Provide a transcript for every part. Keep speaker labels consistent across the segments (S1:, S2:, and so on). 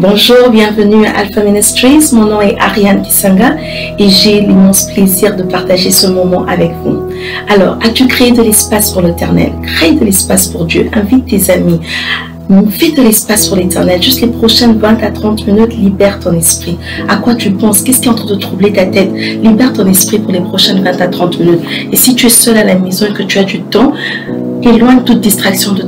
S1: Bonjour, bienvenue à Alpha Ministries. Mon nom est Ariane Kisanga et j'ai l'immense plaisir de partager ce moment avec vous. Alors, as-tu créé de l'espace pour l'Éternel? Crée de l'espace pour Dieu. Invite tes amis. Fais de l'espace pour l'Éternel. Juste les prochaines 20 à 30 minutes, libère ton esprit. À quoi tu penses? Qu'est-ce qui est en train de troubler ta tête? Libère ton esprit pour les prochaines 20 à 30 minutes. Et si tu es seul à la maison et que tu as du temps, éloigne toute distraction de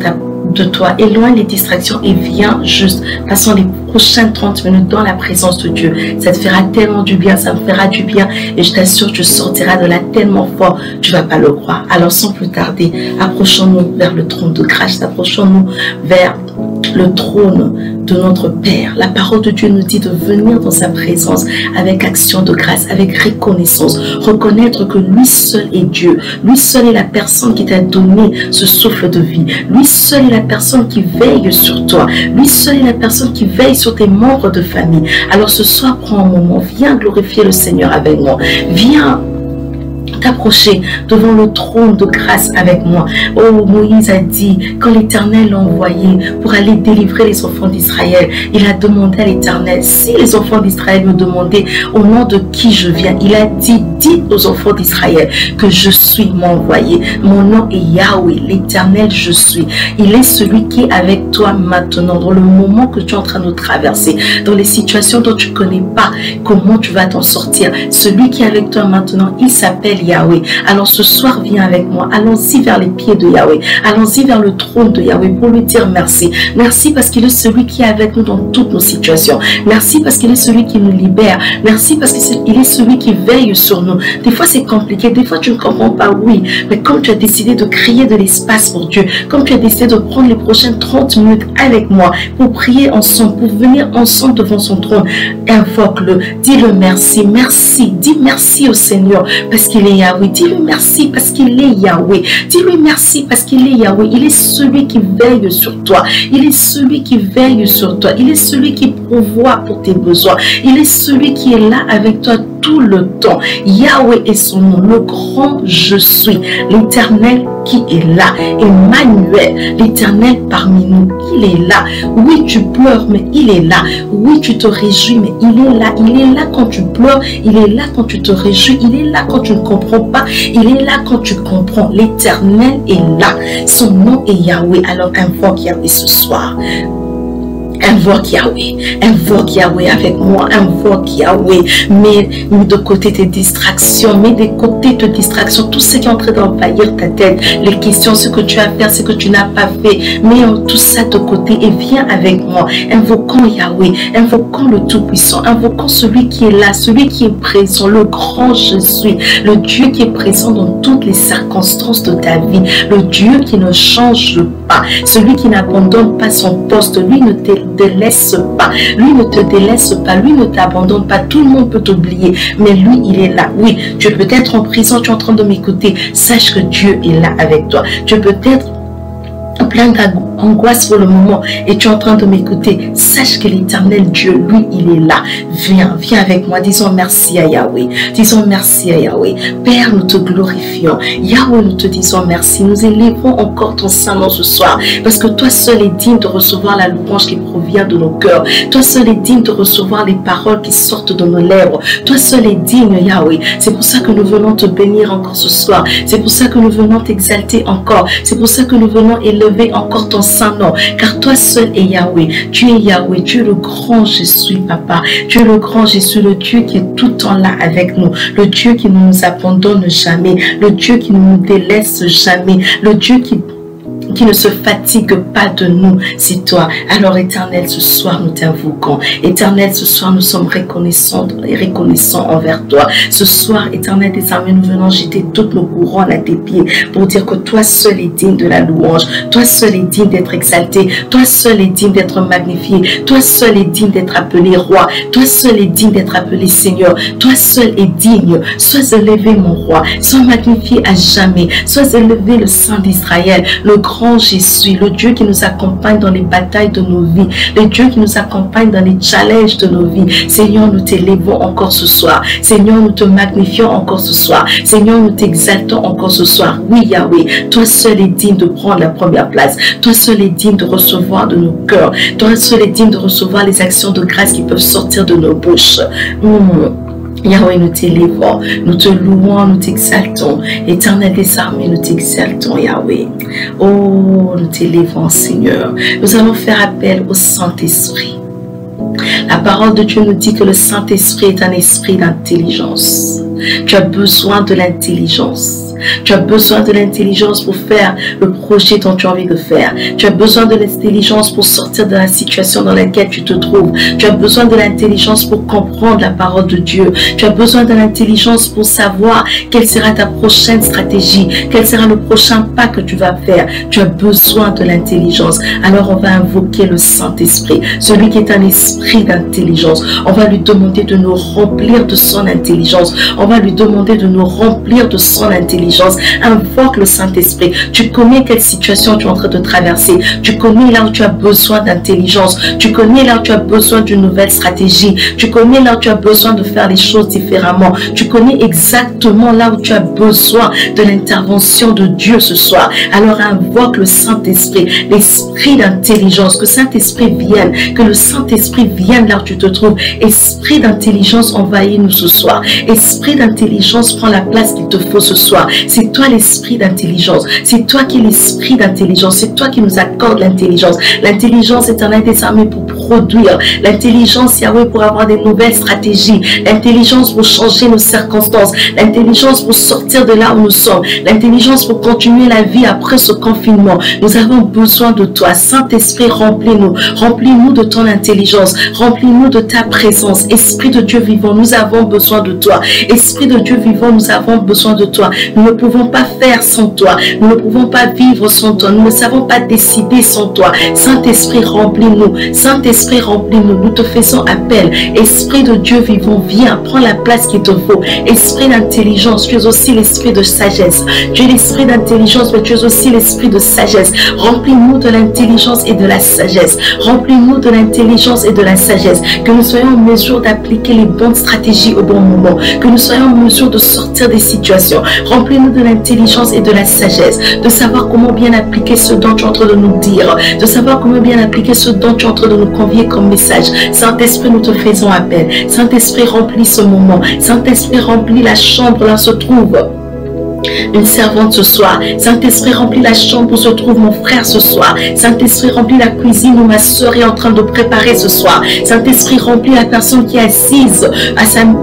S1: toi, éloigne les distractions et viens juste, passons les prochaines 30 minutes dans la présence de Dieu. Ça te fera tellement du bien, ça me fera du bien et je t'assure, tu sortiras de là tellement fort, tu vas pas le croire. Alors sans plus tarder, approchons-nous vers le trône de grâce, approchons-nous vers le trône de notre Père. La parole de Dieu nous dit de venir dans sa présence avec action de grâce, avec reconnaissance, reconnaître que lui seul est Dieu, lui seul est la personne qui t'a donné ce souffle de vie, lui seul est la personne qui veille sur toi, lui seul est la personne qui veille sur tes membres de famille. Alors ce soir, prends un moment, viens glorifier le Seigneur avec moi, viens t'approcher devant le trône de grâce avec moi. Oh, Moïse a dit, quand l'Éternel l'a envoyé pour aller délivrer les enfants d'Israël, il a demandé à l'Éternel, si les enfants d'Israël me demandaient au nom de qui je viens, il a dit, dites aux enfants d'Israël que je suis m'envoyé. Mon nom est Yahweh, l'Éternel je suis. Il est celui qui est avec toi maintenant, dans le moment que tu es en train de traverser, dans les situations dont tu ne connais pas comment tu vas t'en sortir. Celui qui est avec toi maintenant, il s'appelle Yahweh. Alors ce soir, viens avec moi. Allons-y vers les pieds de Yahweh. Allons-y vers le trône de Yahweh pour lui dire merci. Merci parce qu'il est celui qui est avec nous dans toutes nos situations. Merci parce qu'il est celui qui nous libère. Merci parce qu'il est celui qui veille sur nous. Des fois, c'est compliqué. Des fois, tu ne comprends pas, oui. Mais comme tu as décidé de créer de l'espace pour Dieu, comme tu as décidé de prendre les prochaines 30 minutes avec moi pour prier ensemble, pour venir ensemble devant son trône, invoque-le. Dis-le merci. Merci. Dis merci au Seigneur parce qu'il est Yahweh. Dis-lui merci parce qu'il est Yahweh. Dis-lui merci parce qu'il est Yahweh. Il est celui qui veille sur toi. Il est celui qui veille sur toi. Il est celui qui pourvoit pour tes besoins. Il est celui qui est là avec toi tout le temps. Yahweh est son nom, le grand je suis, l'Éternel qui est là. Emmanuel, l'Éternel parmi nous, il est là. Oui, tu pleures, mais il est là. Oui, tu te réjouis, mais il est là. Il est là quand tu pleures, il est là quand tu te réjouis, il est là quand tu ne comprends pas, il est là quand tu comprends. L'Éternel est là. Son nom est Yahweh. Alors invoque Yahweh ce soir. Invoque Yahweh avec moi, invoque Yahweh, mets de côté tes distractions, mets de côté tes distractions, tout ce qui est en train d'envahir ta tête, les questions, ce que tu as à faire, ce que tu n'as pas fait, mets tout ça de côté et viens avec moi, invoquons Yahweh, invoquons le Tout-Puissant, invoquons celui qui est là, celui qui est présent, le grand je suis, le Dieu qui est présent dans toutes les circonstances de ta vie, le Dieu qui ne change pas, celui qui n'abandonne pas son poste, lui ne te délaisse pas, lui ne te délaisse pas, lui ne t'abandonne pas. Tout le monde peut t'oublier, mais lui il est là. Oui, tu es peut-être en prison, tu es en train de m'écouter, sache que Dieu est là avec toi. Tu es peut-être plein d'angoisse pour le moment et tu es en train de m'écouter, sache que l'Éternel Dieu, lui, il est là. Viens avec moi, disons merci à Yahweh. Disons merci à Yahweh. Père, nous te glorifions. Yahweh, nous te disons merci. Nous élevons encore ton Saint-Nom ce soir parce que toi seul es digne de recevoir la louange qui provient de nos cœurs. Toi seul es digne de recevoir les paroles qui sortent de nos lèvres. Toi seul es digne, Yahweh. C'est pour ça que nous venons te bénir encore ce soir. C'est pour ça que nous venons t'exalter encore. C'est pour ça que nous venons élever encore ton Saint-Nom, car toi seul est Yahweh. Tu es Yahweh, tu es le grand je suis, papa. Tu es le grand je suis, le Dieu qui est tout le temps là avec nous, le Dieu qui ne nous abandonne jamais, le Dieu qui ne nous délaisse jamais, le Dieu qui ne se fatigue pas de nous, c'est toi. Alors Éternel, ce soir nous t'invoquons. Éternel, ce soir nous sommes reconnaissants envers toi. Ce soir, Éternel des armées, nous venons jeter toutes nos couronnes à tes pieds pour dire que toi seul est digne de la louange. Toi seul est digne d'être exalté. Toi seul est digne d'être magnifié. Toi seul est digne d'être appelé roi. Toi seul est digne d'être appelé Seigneur. Toi seul est digne. Sois élevé mon roi. Sois magnifié à jamais. Sois élevé le Saint d'Israël, le grand grand Jésus, le Dieu qui nous accompagne dans les batailles de nos vies, le Dieu qui nous accompagne dans les challenges de nos vies. Seigneur, nous t'élèvons encore ce soir. Seigneur, nous te magnifions encore ce soir. Seigneur, nous t'exaltons encore ce soir. Oui, Yahweh, toi seul es digne de prendre la première place. Toi seul es digne de recevoir de nos cœurs. Toi seul es digne de recevoir les actions de grâce qui peuvent sortir de nos bouches. Yahweh, nous t'élèvons, nous te louons, nous t'exaltons. Éternel des armées, nous t'exaltons, Yahweh. Oh, nous t'élèvons, Seigneur. Nous allons faire appel au Saint-Esprit. La parole de Dieu nous dit que le Saint-Esprit est un esprit d'intelligence. Tu as besoin de l'intelligence. Tu as besoin de l'intelligence pour faire le projet dont tu as envie de faire. Tu as besoin de l'intelligence pour sortir de la situation dans laquelle tu te trouves. Tu as besoin de l'intelligence pour comprendre la parole de Dieu. Tu as besoin de l'intelligence pour savoir quelle sera ta prochaine stratégie, quel sera le prochain pas que tu vas faire. Tu as besoin de l'intelligence. Alors on va invoquer le Saint-Esprit, celui qui est un esprit d'intelligence. On va lui demander de nous remplir de son intelligence. On va lui demander de nous remplir de son intelligence. Invoque le Saint-Esprit. Tu connais quelle situation tu es en train de traverser. Tu connais là où tu as besoin d'intelligence. Tu connais là où tu as besoin d'une nouvelle stratégie. Tu connais là où tu as besoin de faire les choses différemment. Tu connais exactement là où tu as besoin de l'intervention de Dieu ce soir. Alors invoque le Saint-Esprit, l'esprit d'intelligence. Que Saint-Esprit vienne, que le Saint-Esprit vienne là où tu te trouves. Esprit d'intelligence, envahis-nous ce soir. Esprit d'intelligence, prends la place qu'il te faut ce soir. C'est toi l'esprit d'intelligence. C'est toi qui es l'esprit d'intelligence. C'est toi qui nous accordes l'intelligence. L'intelligence est un des armées pour produire. L'intelligence, Yahweh, pour avoir des nouvelles stratégies. L'intelligence pour changer nos circonstances. L'intelligence pour sortir de là où nous sommes. L'intelligence pour continuer la vie après ce confinement. Nous avons besoin de toi. Saint-Esprit, remplis-nous. Remplis-nous de ton intelligence. Remplis-nous de ta présence. Esprit de Dieu vivant, nous avons besoin de toi. Esprit de Dieu vivant, nous avons besoin de toi. Nous ne pouvons pas faire sans toi. Nous ne pouvons pas vivre sans toi. Nous ne savons pas décider sans toi. Saint-Esprit, remplis-nous. Saint-Esprit, remplis-nous. Nous te faisons appel. Esprit de Dieu vivant, viens, prends la place qu'il te faut. Esprit d'intelligence, tu es aussi l'esprit de sagesse. Tu es l'esprit d'intelligence, mais tu es aussi l'esprit de sagesse. Remplis-nous de l'intelligence et de la sagesse. Remplis-nous de l'intelligence et de la sagesse. Que nous soyons en mesure d'appliquer les bonnes stratégies au bon moment. Que nous soyons en mesure de sortir des situations. Remplis-nous de l'intelligence et de la sagesse, de savoir comment bien appliquer ce dont tu es en train de nous dire, de savoir comment bien appliquer ce dont tu es en train de nous convier comme message. Saint-Esprit, nous te faisons appel. Saint-Esprit, remplis ce moment. Saint-Esprit, remplis la chambre là où se trouve une servante ce soir. Saint-Esprit, remplit la chambre où se trouve mon frère ce soir. Saint-Esprit, remplit la cuisine où ma soeur est en train de préparer ce soir. Saint-Esprit, remplit la personne qui est assise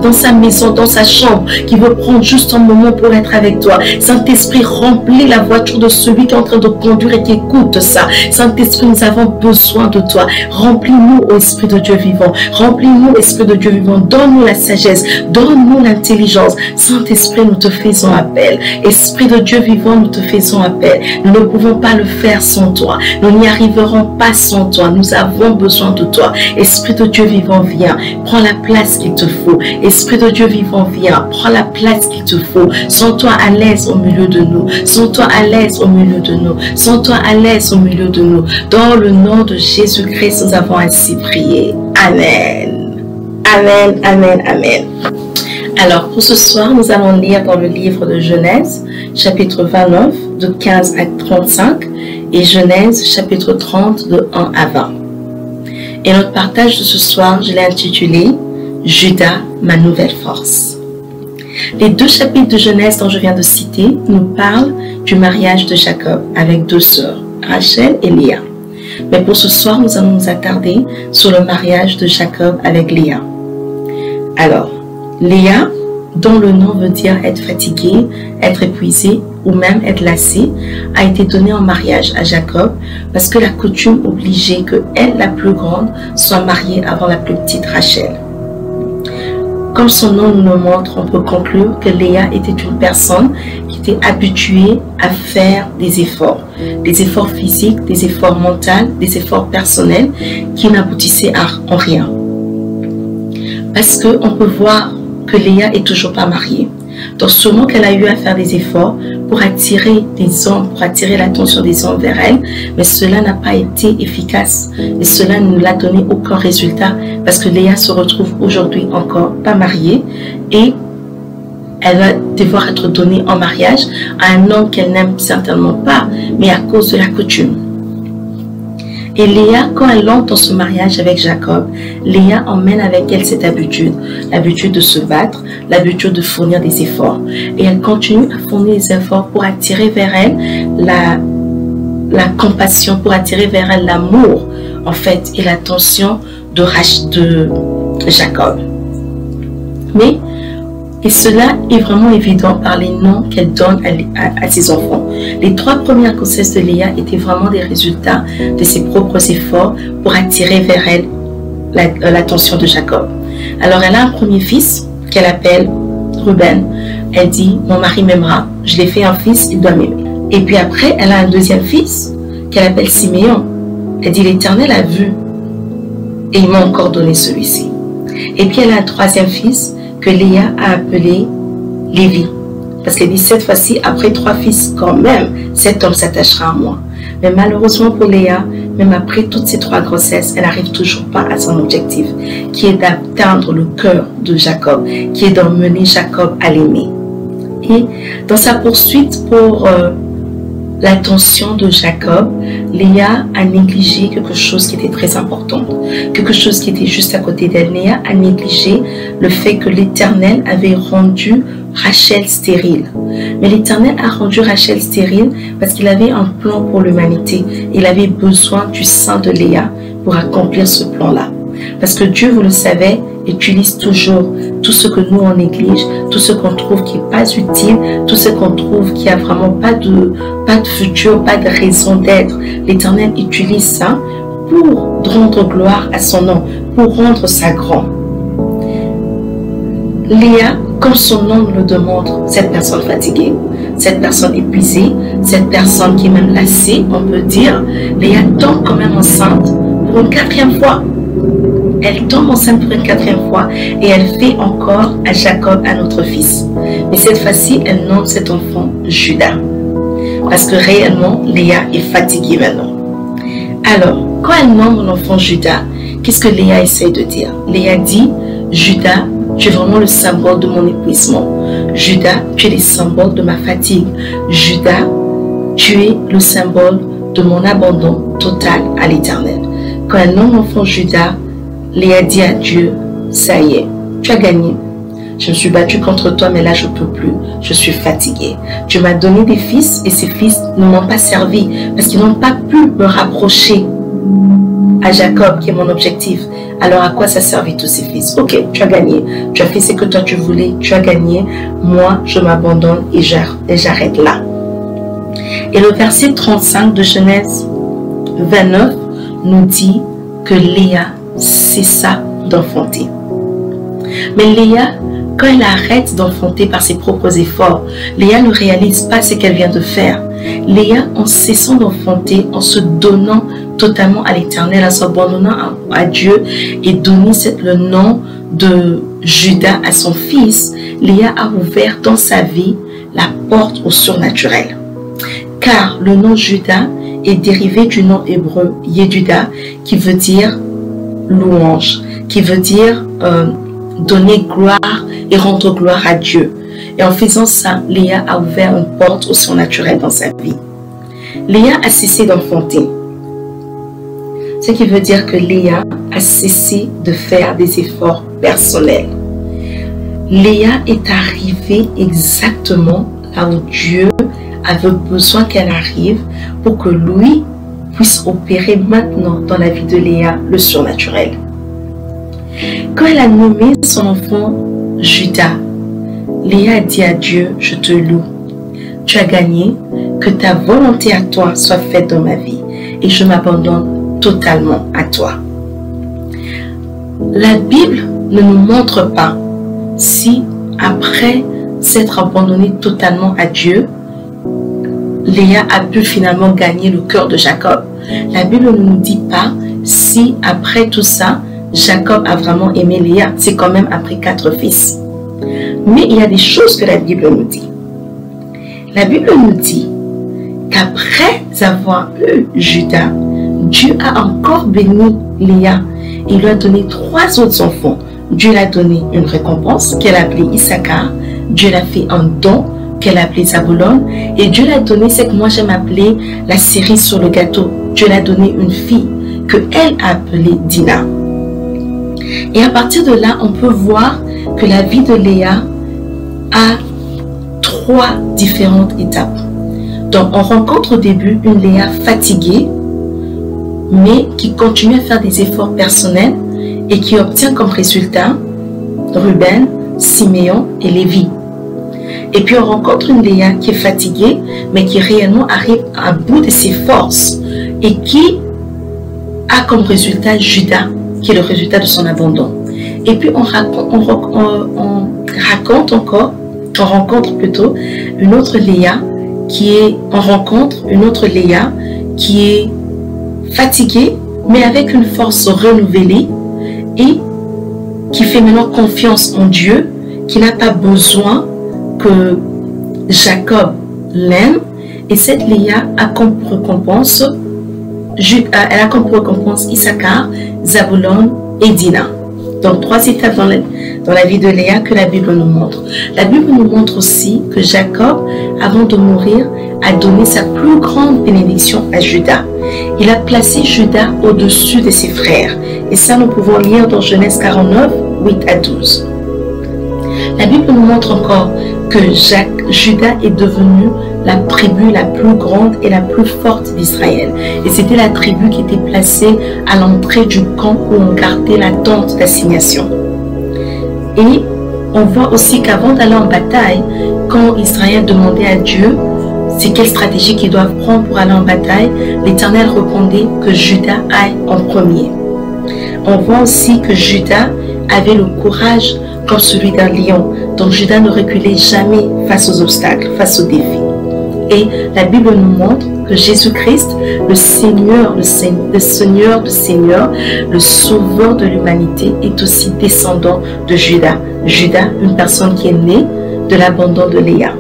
S1: dans sa maison, dans sa chambre, qui veut prendre juste un moment pour être avec toi. Saint-Esprit, remplit la voiture de celui qui est en train de conduire et qui écoute ça. Saint-Esprit, nous avons besoin de toi. Remplis-nous, ô Esprit de Dieu vivant. Remplis-nous, Esprit de Dieu vivant. Donne-nous la sagesse. Donne-nous l'intelligence. Saint-Esprit, nous te faisons appel. Esprit de Dieu vivant, nous te faisons appel. Nous ne pouvons pas le faire sans toi. Nous n'y arriverons pas sans toi. Nous avons besoin de toi. Esprit de Dieu vivant, viens. Prends la place qu'il te faut. Esprit de Dieu vivant, viens. Prends la place qu'il te faut. Sens-toi à l'aise au milieu de nous. Sens-toi à l'aise au milieu de nous. Sens-toi à l'aise au milieu de nous. Dans le nom de Jésus-Christ, nous avons ainsi prié. Amen. Amen, amen, amen. Alors, pour ce soir, nous allons lire dans le livre de Genèse, chapitre 29, de 15 à 35, et Genèse, chapitre 30, de 1 à 20. Et notre partage de ce soir, je l'ai intitulé « Judas, ma nouvelle force ». Les deux chapitres de Genèse dont je viens de citer nous parlent du mariage de Jacob avec deux sœurs, Rachel et Léa. Mais pour ce soir, nous allons nous attarder sur le mariage de Jacob avec Léa. Alors, Léa, dont le nom veut dire être fatiguée, être épuisée ou même être lassée, a été donnée en mariage à Jacob parce que la coutume obligeait que elle, la plus grande, soit mariée avant la plus petite Rachel. Comme son nom nous le montre, on peut conclure que Léa était une personne qui était habituée à faire des efforts physiques, des efforts mentaux, des efforts personnels qui n'aboutissaient en rien. Parce qu'on peut voir que Léa est toujours pas mariée. Donc sûrement qu'elle a eu à faire des efforts pour attirer des hommes, pour attirer l'attention des hommes vers elle, mais cela n'a pas été efficace et cela ne l'a donné aucun résultat parce que Léa se retrouve aujourd'hui encore pas mariée et elle va devoir être donnée en mariage à un homme qu'elle n'aime certainement pas, mais à cause de la coutume. Et Léa, quand elle entre dans ce mariage avec Jacob, Léa emmène avec elle cette habitude, l'habitude de se battre, l'habitude de fournir des efforts. Et elle continue à fournir des efforts pour attirer vers elle la compassion, pour attirer vers elle l'amour, en fait, et l'attention de Jacob. Et cela est vraiment évident par les noms qu'elle donne à ses enfants. Les 3 premières grossesses de Léa étaient vraiment des résultats de ses propres efforts pour attirer vers elle l'attention de Jacob. Alors elle a un premier fils qu'elle appelle Ruben. Elle dit, mon mari m'aimera, je l'ai fait un fils, il doit m'aimer. Et puis après, elle a un deuxième fils qu'elle appelle Siméon. Elle dit, l'Éternel a vu et il m'a encore donné celui-ci. Et puis elle a un troisième fils que Léa a appelé Lévi. Parce qu'elle dit, cette fois-ci, après 3 fils, quand même, cet homme s'attachera à moi. Mais malheureusement pour Léa, même après toutes ces 3 grossesses, elle n'arrive toujours pas à son objectif, qui est d'atteindre le cœur de Jacob, qui est d'emmener Jacob à l'aimer. Et dans sa poursuite pour l'attention de Jacob, Léa a négligé quelque chose qui était très important, quelque chose qui était juste à côté d'elle. Léa a négligé le fait que l'Éternel avait rendu Rachel stérile. Mais l'Éternel a rendu Rachel stérile parce qu'il avait un plan pour l'humanité. Il avait besoin du sein de Léa pour accomplir ce plan-là. Parce que Dieu, vous le savez, utilise toujours tout ce que nous on néglige, tout ce qu'on trouve qui n'est pas utile, tout ce qu'on trouve qui a vraiment pas de futur, pas de raison d'être. L'Éternel utilise ça pour rendre gloire à son nom, pour rendre ça grand. Léa, quand son nom le demande, cette personne fatiguée, cette personne épuisée, cette personne qui est même lassée, on peut dire, Léa tombe quand même enceinte pour une 4e fois. Elle tombe enceinte pour une 4e fois et elle fait encore à Jacob un autre fils. Mais cette fois-ci, elle nomme cet enfant Judas. Parce que réellement, Léa est fatiguée maintenant. Alors, quand elle nomme l'enfant Judas, qu'est-ce que Léa essaie de dire? Léa dit, Judas, tu es vraiment le symbole de mon épuisement. Judas, tu es le symbole de ma fatigue. Judas, tu es le symbole de mon abandon total à l'Éternel. Quand elle nomme l'enfant Judas, Léa dit à Dieu, ça y est, tu as gagné. Je me suis battue contre toi, mais là je ne peux plus. Je suis fatiguée. Tu m'as donné des fils et ces fils ne m'ont pas servi parce qu'ils n'ont pas pu me rapprocher à Jacob qui est mon objectif. Alors à quoi ça servait tous ces fils? Ok, tu as gagné. Tu as fait ce que toi tu voulais. Tu as gagné. Moi, je m'abandonne et j'arrête là. Et le verset 35 de Genèse 29 nous dit que Léa cessa d'enfanter. Mais Léa, quand elle arrête d'enfanter par ses propres efforts, Léa ne réalise pas ce qu'elle vient de faire. Léa, en cessant d'enfanter, en se donnant totalement à l'Éternel, en s'abandonnant à Dieu et donnant le nom de Judas à son fils, Léa a ouvert dans sa vie la porte au surnaturel. Car le nom Judas est dérivé du nom hébreu Yehuda, qui veut dire louange, qui veut dire donner gloire et rendre gloire à Dieu. Et en faisant ça, Léa a ouvert une porte au surnaturel dans sa vie. Léa a cessé d'enfanter. Ce qui veut dire que Léa a cessé de faire des efforts personnels. Léa est arrivée exactement là où Dieu avait besoin qu'elle arrive pour que lui puisse opérer maintenant dans la vie de Léa le surnaturel. Quand elle a nommé son enfant Judas, Léa a dit à Dieu, je te loue. Tu as gagné, que ta volonté à toi soit faite dans ma vie et je m'abandonne totalement à toi. La Bible ne nous montre pas si après s'être abandonnée totalement à Dieu, Léa a pu finalement gagner le cœur de Jacob. La Bible ne nous dit pas si après tout ça, Jacob a vraiment aimé Léa. C'est quand même après 4 fils. Mais il y a des choses que la Bible nous dit. La Bible nous dit qu'après avoir eu Judas, Dieu a encore béni Léa. Il lui a donné 3 autres enfants. Dieu l'a donné une récompense qu'elle a appelée Issachar. Dieu l'a fait un don qu'elle a appelé Zabulon. Et Dieu l'a donné ce que moi j'aime appeler la cerise sur le gâteau. Dieu l'a donné une fille que elle a appelée Dina. Et à partir de là, on peut voir que la vie de Léa a 3 différentes étapes. Donc, on rencontre au début une Léa fatiguée, mais qui continue à faire des efforts personnels et qui obtient comme résultat Ruben, Siméon et Lévi. Et puis on rencontre une Léa qui est fatiguée, mais qui réellement arrive à bout de ses forces et qui a comme résultat Judas, qui est le résultat de son abandon. Et puis on rencontre plutôt une autre Léa qui est fatiguée, mais avec une force renouvelée et qui fait maintenant confiance en Dieu, qui n'a pas besoin que Jacob l'aime. Et cette Léa a comme récompense, Issachar, Zabulon et Dina. Donc 3 étapes dans la vie de Léa que la Bible nous montre. La Bible nous montre aussi que Jacob, avant de mourir, a donné sa plus grande bénédiction à Judas. Il a placé Judas au-dessus de ses frères. Et ça, nous pouvons lire dans Genèse 49, 8 à 12. La Bible nous montre encore que Judas est devenu la tribu la plus grande et la plus forte d'Israël. Et c'était la tribu qui était placée à l'entrée du camp où on gardait la tente d'assignation. Et on voit aussi qu'avant d'aller en bataille, quand Israël demandait à Dieu c'est quelle stratégie qu'ils doivent prendre pour aller en bataille, l'Éternel répondait que Judas aille en premier. On voit aussi que Judas avait le courage comme celui d'un lion. Donc Judas ne reculait jamais face aux obstacles, face aux défis. Et la Bible nous montre que Jésus-Christ, le Seigneur de Seigneurs, le Sauveur de l'humanité, est aussi descendant de Judas. Judas, une personne qui est née de l'abandon de Léa.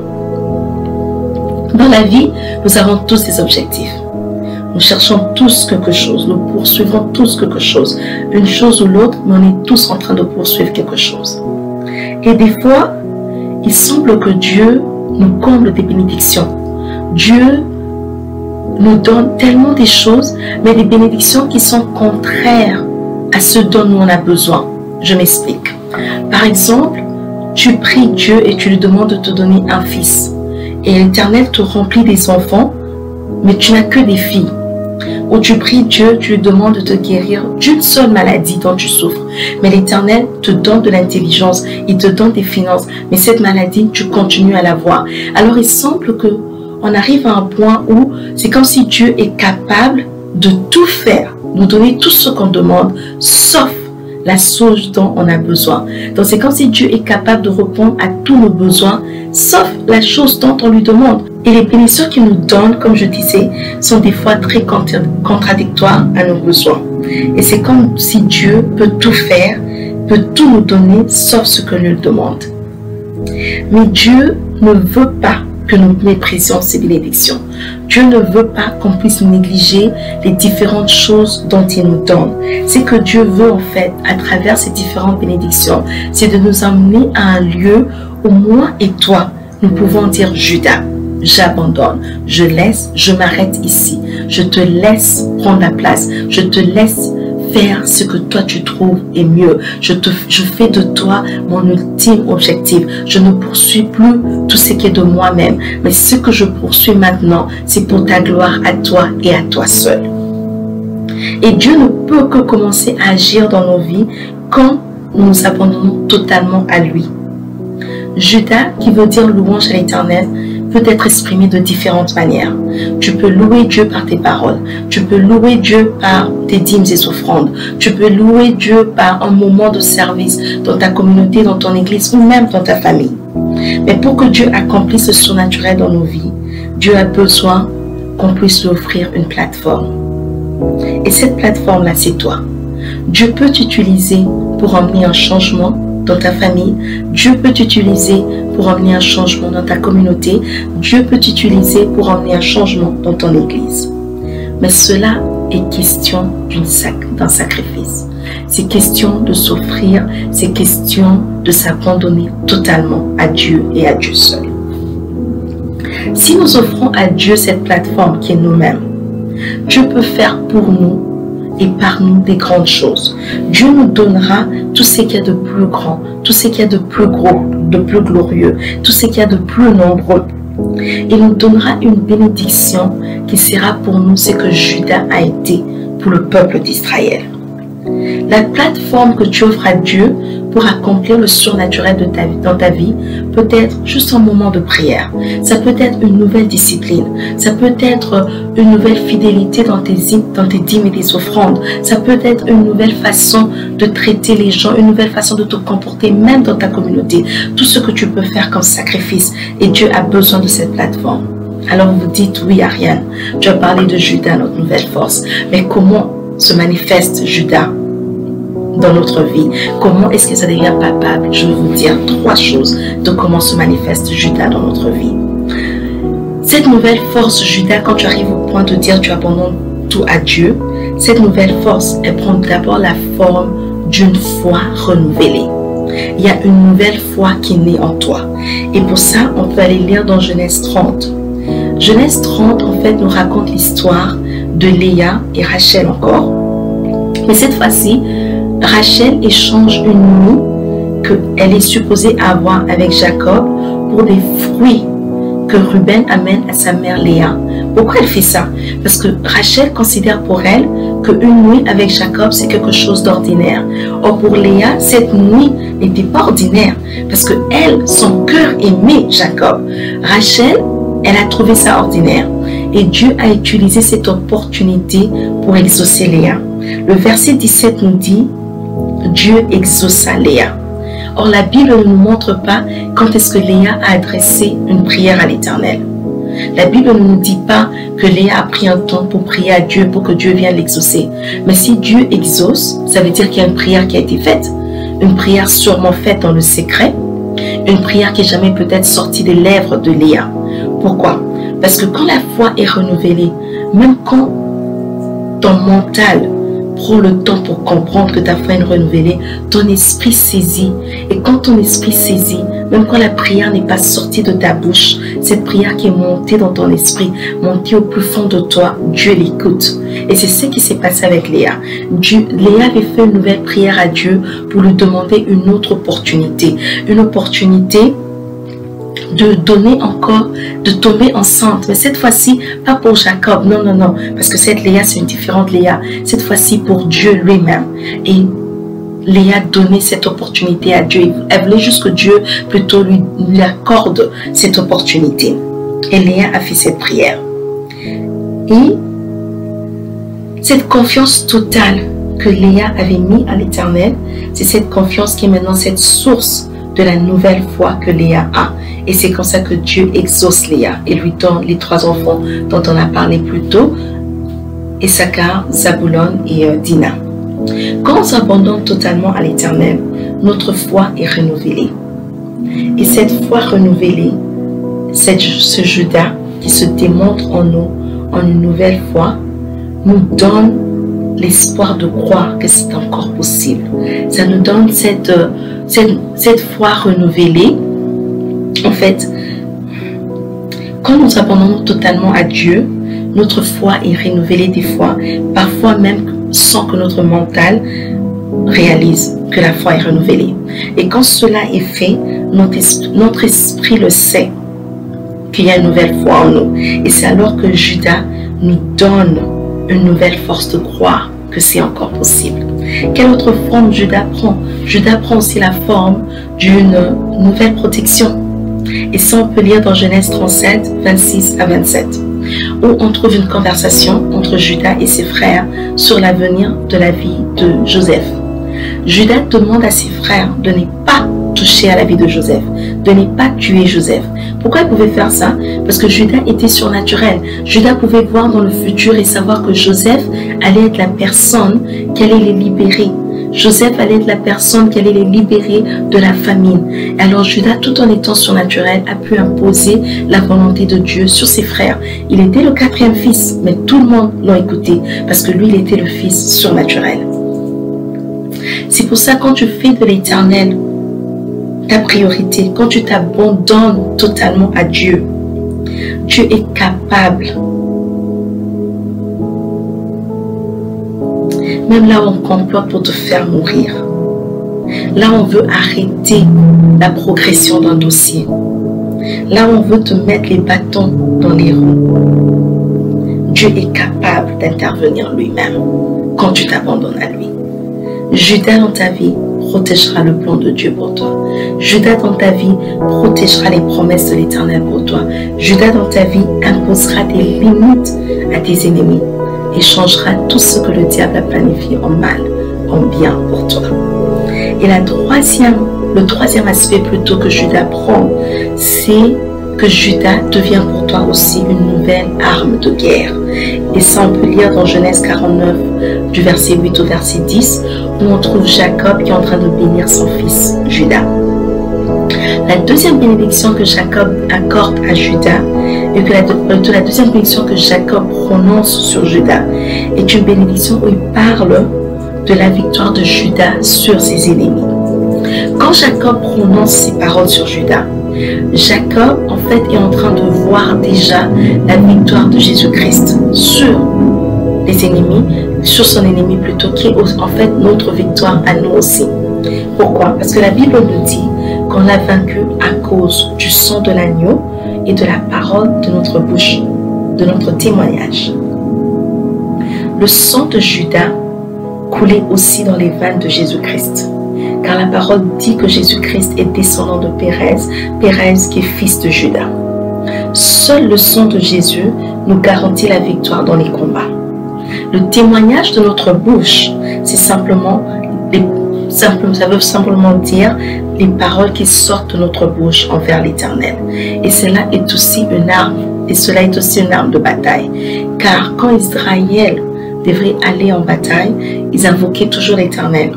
S1: Dans la vie, nous avons tous des objectifs. Nous cherchons tous quelque chose, nous poursuivons tous quelque chose. Une chose ou l'autre, mais on est tous en train de poursuivre quelque chose. Et des fois, il semble que Dieu nous comble des bénédictions. Dieu nous donne tellement des choses, mais des bénédictions qui sont contraires à ce dont nous on a besoin. Je m'explique. Par exemple, tu pries Dieu et tu lui demandes de te donner un fils. Et l'Éternel te remplit des enfants, mais tu n'as que des filles. Ou tu pries Dieu, tu lui demandes de te guérir d'une seule maladie dont tu souffres. Mais l'Éternel te donne de l'intelligence, il te donne des finances, mais cette maladie, tu continues à l'avoir. Alors il semble qu'on arrive à un point où c'est comme si Dieu est capable de tout faire, nous donner tout ce qu'on demande, sauf la chose dont on a besoin. Donc c'est comme si Dieu est capable de répondre à tous nos besoins, sauf la chose dont on lui demande. Et les bénédictions qu'il nous donne, comme je disais, sont des fois très contradictoires à nos besoins. Et c'est comme si Dieu peut tout faire, peut tout nous donner, sauf ce que nous demande. Mais Dieu ne veut pas que nous méprisions ces bénédictions. Dieu ne veut pas qu'on puisse négliger les différentes choses dont il nous donne. Ce que Dieu veut en fait, à travers ces différentes bénédictions, c'est de nous emmener à un lieu où moi et toi, nous pouvons dire Judas, j'abandonne, je laisse, je m'arrête ici. Je te laisse prendre la place, je te laisse faire ce que toi tu trouves est mieux. Je fais de toi mon ultime objectif. Je ne poursuis plus tout ce qui est de moi-même. Mais ce que je poursuis maintenant, c'est pour ta gloire à toi et à toi seul. Et Dieu ne peut que commencer à agir dans nos vies quand nous nous abandonnons totalement à lui. Judas, qui veut dire louange à l'Éternel, peut être exprimé de différentes manières. Tu peux louer Dieu par tes paroles. Tu peux louer Dieu par tes dîmes et offrandes. Tu peux louer Dieu par un moment de service dans ta communauté, dans ton église ou même dans ta famille. Mais pour que Dieu accomplisse ce surnaturel dans nos vies, Dieu a besoin qu'on puisse lui offrir une plateforme. Et cette plateforme-là, c'est toi. Dieu peut t'utiliser pour emmener un changement dans ta famille. Dieu peut t'utiliser pour emmener un changement dans ta communauté. Dieu peut t'utiliser pour emmener un changement dans ton église. Mais cela est question d'un sacrifice. C'est question de s'offrir, c'est question de s'abandonner totalement à Dieu et à Dieu seul. Si nous offrons à Dieu cette plateforme qui est nous-mêmes, Dieu peut faire pour nous et par nous des grandes choses. Dieu nous donnera tout ce qu'il y a de plus grand, tout ce qu'il y a de plus gros, de plus glorieux, tout ce qu'il y a de plus nombreux. Il nous donnera une bénédiction qui sera pour nous ce que Judas a été pour le peuple d'Israël. La plateforme que tu offres à Dieu pour accomplir le surnaturel dans ta vie peut être juste un moment de prière. Ça peut être une nouvelle discipline. Ça peut être une nouvelle fidélité dans tes dîmes et tes offrandes. Ça peut être une nouvelle façon de traiter les gens, une nouvelle façon de te comporter même dans ta communauté. Tout ce que tu peux faire comme sacrifice. Et Dieu a besoin de cette plateforme. Alors vous dites, oui Ariane, tu as parlé de Judas, notre nouvelle force. Mais comment se manifeste Judas dans notre vie? Comment est-ce que ça devient palpable? Je vais vous dire 3 choses de comment se manifeste Judas dans notre vie. Cette nouvelle force Judas, quand tu arrives au point de dire tu abandonnes tout à Dieu, cette nouvelle force, elle prend d'abord la forme d'une foi renouvelée. Il y a une nouvelle foi qui naît en toi. Et pour ça, on peut aller lire dans Genèse 30. Genèse 30, en fait, nous raconte l'histoire de Léa et Rachel encore. Mais cette fois-ci, Rachel échange une nuit qu'elle est supposée avoir avec Jacob pour des fruits que Ruben amène à sa mère Léa. Pourquoi elle fait ça? Parce que Rachel considère pour elle qu'une nuit avec Jacob, c'est quelque chose d'ordinaire. Or pour Léa, cette nuit n'était pas ordinaire parce que elle, son cœur aimait Jacob. Rachel, elle a trouvé ça ordinaire. Et Dieu a utilisé cette opportunité pour exaucer Léa. Le verset 17 nous dit, Dieu exauça Léa. Or, la Bible ne nous montre pas quand est-ce que Léa a adressé une prière à l'Éternel. La Bible ne nous dit pas que Léa a pris un temps pour prier à Dieu pour que Dieu vienne l'exaucer. Mais si Dieu exauce, ça veut dire qu'il y a une prière qui a été faite. Une prière sûrement faite dans le secret. Une prière qui n'est jamais peut-être sortie des lèvres de Léa. Pourquoi? Parce que quand la foi est renouvelée, même quand ton mental prends le temps pour comprendre que ta foi est renouvelée, ton esprit saisit. Et quand ton esprit saisit, même quand la prière n'est pas sortie de ta bouche, cette prière qui est montée dans ton esprit, montée au plus fond de toi, Dieu l'écoute. Et c'est ce qui s'est passé avec Léa. Léa avait fait une nouvelle prière à Dieu pour lui demander une autre opportunité. Une opportunité de donner encore, de tomber enceinte. Mais cette fois-ci, pas pour Jacob. Non, non, non. Parce que cette Léa, c'est une différente Léa. Cette fois-ci, pour Dieu lui-même. Et Léa donnait cette opportunité à Dieu. Elle voulait juste que Dieu plutôt lui accorde cette opportunité. Et Léa a fait cette prière. Et cette confiance totale que Léa avait mis à l'Éternel, c'est cette confiance qui est maintenant cette source de la nouvelle foi que Léa a. Et c'est comme ça que Dieu exauce Léa et lui donne les 3 enfants dont on a parlé plus tôt, Issachar, Zabulon et Dina. Quand on s'abandonne totalement à l'Éternel, notre foi est renouvelée. Et cette foi renouvelée, ce Judas qui se démontre en nous, en une nouvelle foi, nous donne l'espoir de croire que c'est encore possible. Ça nous donne cette foi renouvelée. En fait, quand nous abandonnons totalement à Dieu, notre foi est renouvelée des fois, parfois même sans que notre mental réalise que la foi est renouvelée. Et quand cela est fait, notre esprit le sait qu'il y a une nouvelle foi en nous. Et c'est alors que Judas nous donne une nouvelle force de croire que c'est encore possible. Quelle autre forme Judas prend? Judas prend aussi la forme d'une nouvelle protection. Et ça, on peut lire dans Genèse 37, 26 à 27, où on trouve une conversation entre Judas et ses frères sur l'avenir de la vie de Joseph. Judas demande à ses frères de ne pas toucher à la vie de Joseph, de ne pas tuer Joseph. Pourquoi il pouvait faire ça? Parce que Judas était surnaturel. Judas pouvait voir dans le futur et savoir que Joseph allait être la personne qui allait les libérer. Joseph allait être la personne qui allait les libérer de la famine. Et alors Judas, tout en étant surnaturel, a pu imposer la volonté de Dieu sur ses frères. Il était le 4e fils, mais tout le monde l'a écouté parce que lui, il était le fils surnaturel. C'est pour ça, quand tu fais de l'Éternel ta priorité, quand tu t'abandonnes totalement à Dieu, Dieu est capable, même là où on complote pour te faire mourir, là où on veut arrêter la progression d'un dossier, là où on veut te mettre les bâtons dans les roues, Dieu est capable d'intervenir lui-même quand tu t'abandonnes à lui. Judas dans ta vie protégera le plan de Dieu pour toi. Judas dans ta vie protégera les promesses de l'Éternel pour toi. Judas dans ta vie imposera des limites à tes ennemis et changera tout ce que le diable a planifié en mal, en bien pour toi. Et le troisième aspect plutôt que Judas prend, c'est que Judas devient pour toi aussi une nouvelle arme de guerre. Et ça, on peut lire dans Genèse 49, du verset 8 au verset 10, où on trouve Jacob qui est en train de bénir son fils Judas. La deuxième bénédiction que Jacob accorde à Judas, et que la deuxième bénédiction que Jacob prononce sur Judas, est une bénédiction où il parle de la victoire de Judas sur ses ennemis. Quand Jacob prononce ces paroles sur Judas, Jacob en fait est en train de voir déjà la victoire de Jésus-Christ sur les ennemis, sur son ennemi plutôt, qui est en fait notre victoire à nous aussi. Pourquoi? Parce que la Bible nous dit qu'on l'a vaincu à cause du sang de l'agneau et de la parole de notre bouche, de notre témoignage. Le sang de Judas coulait aussi dans les veines de Jésus-Christ. Car la parole dit que Jésus-Christ est descendant de Pérez qui est fils de Judas. Seul le sang de Jésus nous garantit la victoire dans les combats. Le témoignage de notre bouche, c'est ça veut simplement dire les paroles qui sortent de notre bouche envers l'Éternel. Et cela est aussi une arme de bataille. Car quand Israël devrait aller en bataille, ils invoquaient toujours l'Éternel.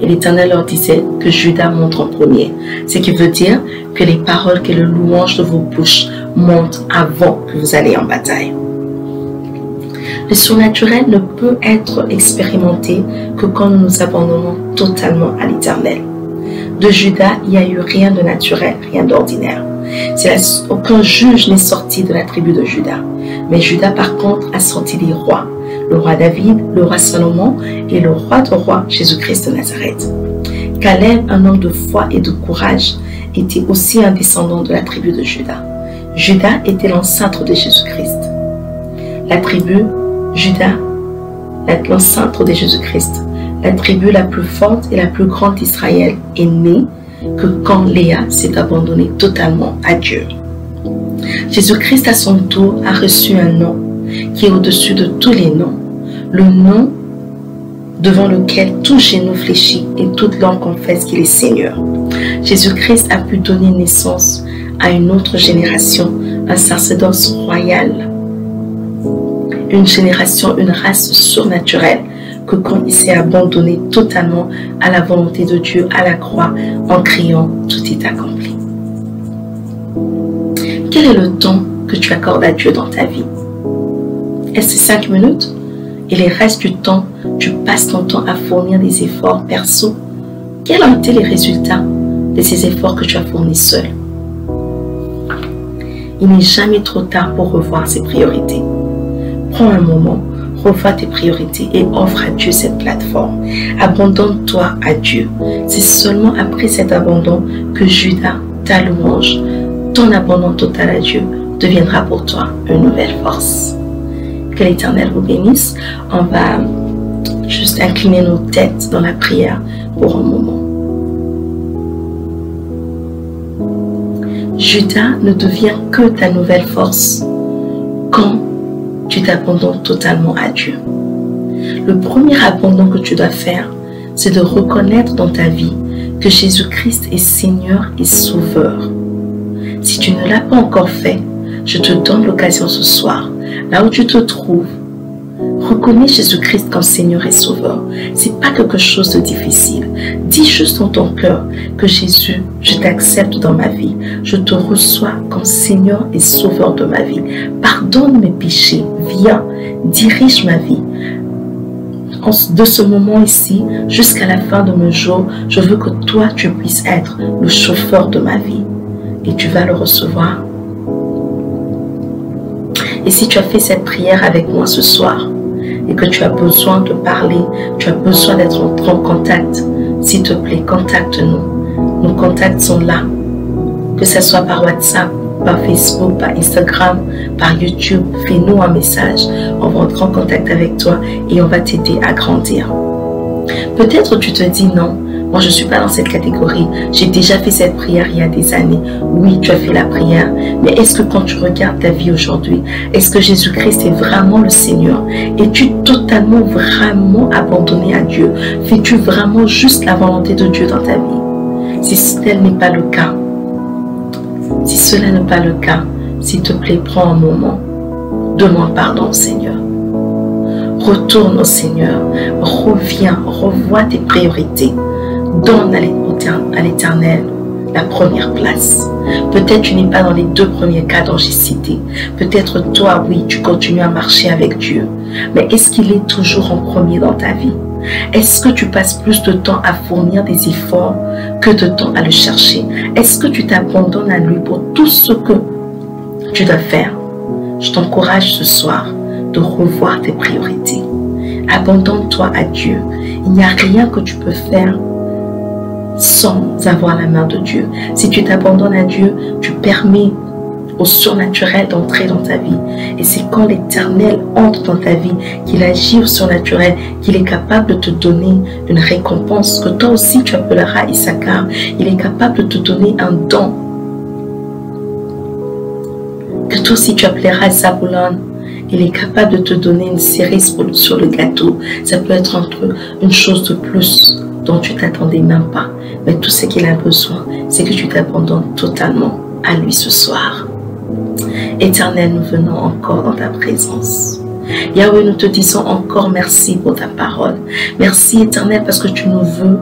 S1: Et l'Éternel leur disait que Judas monte en premier. Ce qui veut dire que les paroles, que le louange de vos bouches montent avant que vous allez en bataille. Le surnaturel ne peut être expérimenté que quand nous nous abandonnons totalement à l'Éternel. De Judas, il n'y a eu rien de naturel, rien d'ordinaire. Aucun juge n'est sorti de la tribu de Judas. Mais Judas, par contre, a sorti des rois. Le roi David, le roi Salomon et le roi de rois, Jésus-Christ de Nazareth. Caleb, un homme de foi et de courage, était aussi un descendant de la tribu de Judas. Judas était l'ancêtre de Jésus-Christ. La tribu Judas, l'ancêtre de Jésus-Christ, la tribu la plus forte et la plus grande d'Israël est née que quand Léa s'est abandonnée totalement à Dieu. Jésus-Christ à son tour a reçu un nom qui est au-dessus de tous les noms, le nom devant lequel tout genou fléchit et toute langue confesse qu'il est Seigneur. Jésus-Christ a pu donner naissance à une autre génération, un sacerdoce royal, une génération, une race surnaturelle, que quand il s'est abandonné totalement à la volonté de Dieu à la croix en criant « Tout est accompli ». Quel est le temps que tu accordes à Dieu dans ta vie? Est-ce 5 minutes? Et les restes du temps, tu passes ton temps à fournir des efforts perso? Quels ont été les résultats de ces efforts que tu as fournis seul? Il n'est jamais trop tard pour revoir ses priorités. Prends un moment, revois tes priorités et offre à Dieu cette plateforme. Abandonne-toi à Dieu. C'est seulement après cet abandon que Judas, ta louange, ton abandon total à Dieu deviendra pour toi une nouvelle force. Que l'Éternel vous bénisse. On va juste incliner nos têtes dans la prière pour un moment. Judas ne devient que ta nouvelle force quand tu t'abandonnes totalement à Dieu. Le premier abandon que tu dois faire, c'est de reconnaître dans ta vie que Jésus-Christ est Seigneur et Sauveur. Si tu ne l'as pas encore fait, je te donne l'occasion ce soir, là où tu te trouves, Reconnais Jésus-Christ comme Seigneur et Sauveur. C'est pas quelque chose de difficile. Dis juste dans ton cœur que Jésus, je t'accepte dans ma vie. Je te reçois comme Seigneur et Sauveur de ma vie. Pardonne mes péchés. Viens, dirige ma vie. De ce moment ici jusqu'à la fin de mes jours, je veux que toi, tu puisses être le chauffeur de ma vie. Et tu vas le recevoir. Et si tu as fait cette prière avec moi ce soir, et que tu as besoin de parler, tu as besoin d'être en contact, s'il te plaît, contacte-nous. Nos contacts sont là. Que ce soit par WhatsApp, par Facebook, par Instagram, par YouTube, fais-nous un message. On va entrer en contact avec toi et on va t'aider à grandir. Peut-être tu te dis non, moi je ne suis pas dans cette catégorie. J'ai déjà fait cette prière il y a des années. Oui, tu as fait la prière. Mais est-ce que quand tu regardes ta vie aujourd'hui, est-ce que Jésus-Christ est vraiment le Seigneur? Es-tu totalement, vraiment abandonné à Dieu? Fais-tu vraiment juste la volonté de Dieu dans ta vie? Si tel n'est pas le cas, si cela n'est pas le cas, s'il te plaît, prends un moment. Demande pardon au Seigneur. Retourne au Seigneur. Reviens, revois tes priorités. Donne à l'Éternel la première place. Peut-être tu n'es pas dans les 2 premiers cas dont j'ai cité. Peut-être toi, oui, tu continues à marcher avec Dieu. Mais est-ce qu'il est toujours en premier dans ta vie? Est-ce que tu passes plus de temps à fournir des efforts que de temps à le chercher? Est-ce que tu t'abandonnes à lui pour tout ce que tu dois faire? Je t'encourage ce soir de revoir tes priorités. Abandonne-toi à Dieu. Il n'y a rien que tu peux faire sans avoir la main de Dieu. Si tu t'abandonnes à Dieu, tu permets au surnaturel d'entrer dans ta vie. Et c'est quand l'Éternel entre dans ta vie qu'il agit au surnaturel, qu'il est capable de te donner une récompense que toi aussi tu appelleras Issachar. Il est capable de te donner un don que toi aussi tu appelleras Zabulon. Il est capable de te donner une cerise sur le gâteau. Ça peut être une chose de plus dont tu t'attendais même pas. Mais tout ce qu'il a besoin, c'est que tu t'abandonnes totalement à lui ce soir. Éternel, nous venons encore dans ta présence. Yahweh, nous te disons encore merci pour ta parole. Merci Éternel parce que tu nous veux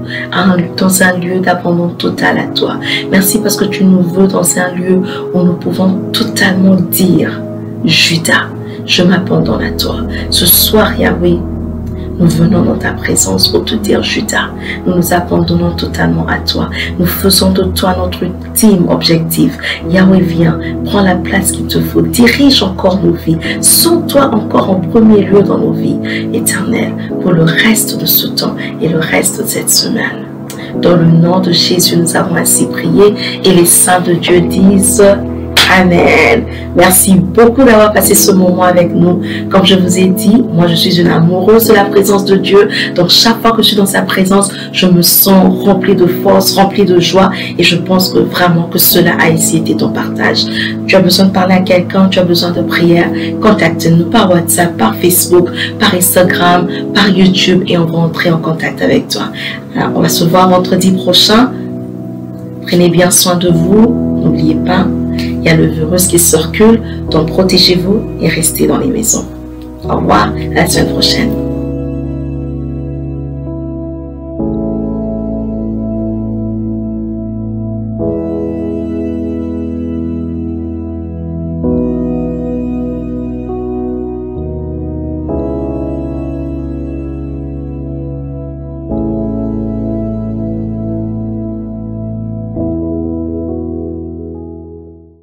S1: dans un lieu d'abandon total à toi. Merci parce que tu nous veux dans un lieu où nous pouvons totalement dire, Judas, je m'abandonne à toi. Ce soir, Yahweh, nous venons dans ta présence pour te dire, Judas, nous nous abandonnons totalement à toi. Nous faisons de toi notre ultime objectif. Yahweh, viens, prends la place qu'il te faut. Dirige encore nos vies. Sens-toi encore en premier lieu dans nos vies. Éternel, pour le reste de ce temps et le reste de cette semaine. Dans le nom de Jésus, nous avons ainsi prié et les saints de Dieu disent... Amen. Merci beaucoup d'avoir passé ce moment avec nous. Comme je vous ai dit, moi je suis une amoureuse de la présence de Dieu. Donc chaque fois que je suis dans sa présence, je me sens remplie de force, remplie de joie. Et je pense que vraiment que cela a ici été ton partage. Tu as besoin de parler à quelqu'un, tu as besoin de prière. Contacte-nous par WhatsApp, par Facebook, par Instagram, par YouTube et on va entrer en contact avec toi. Alors, on va se voir vendredi prochain. Prenez bien soin de vous. N'oubliez pas, il y a le virus qui circule, donc protégez-vous et restez dans les maisons. Au revoir, à la semaine prochaine.